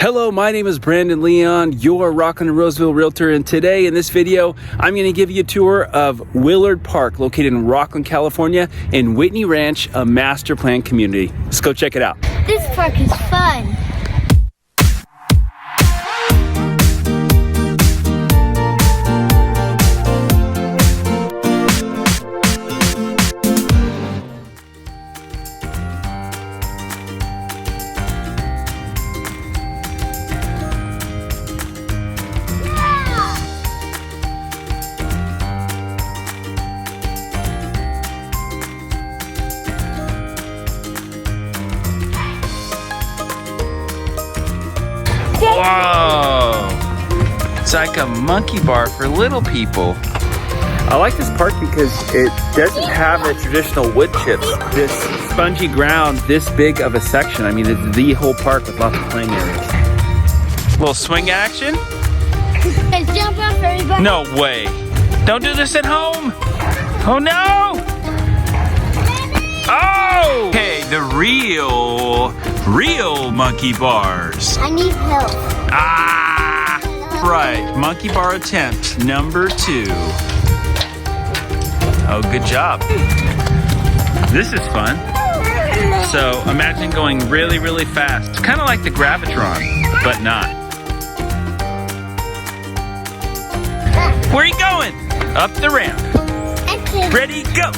Hello, my name is Brandon Leon, your Rocklin and Roseville realtor, and today in this video, I'm going to give you a tour of Willard Park, located in Rocklin, California, in Whitney Ranch, a master plan community. Let's go check it out. This park is fun. Whoa! It's like a monkey bar for little people. I like this park because it doesn't have the traditional wood chips. This spongy ground, this big of a section. I mean, it's the whole park with lots of playing areas. Little swing action? Let's jump off, everybody. No way. Don't do this at home. Oh no! Oh! Okay, the real monkey bars. I need help. Ah! Right, monkey bar attempt number 2. Oh, good job. This is fun. So imagine going really, really fast. It's kind of like the Gravitron, but not. Where are you going? Up the ramp. Ready, go!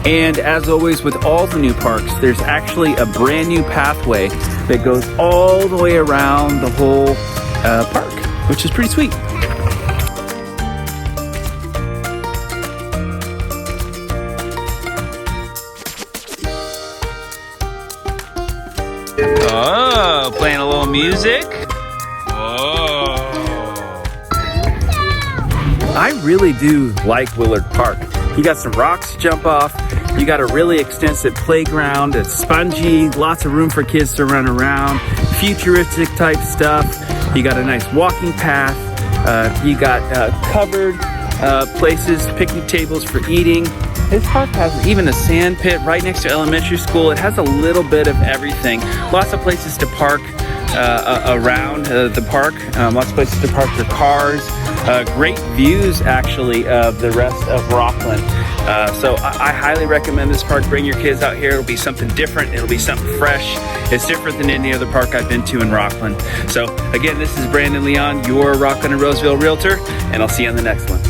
And as always with all the new parks, there's actually a brand new pathway that goes all the way around the whole park, which is pretty sweet. Oh, playing a little music. Whoa. I really do like Willard Park. You got some rocks to jump off. You got a really extensive playground. It's spongy, lots of room for kids to run around, futuristic type stuff. You got a nice walking path. You got covered places, picnic tables for eating. This park has even a sand pit right next to elementary school. It has a little bit of everything. Lots of places to park around the park. Lots of places to park your cars. Great views actually of the rest of Rocklin. So I highly recommend this park. Bring your kids out here. It'll be something different. It'll be something fresh. It's different than any other park I've been to in Rocklin. So again, this is Brandon Leon, your Rocklin and Roseville realtor, and I'll see you on the next one.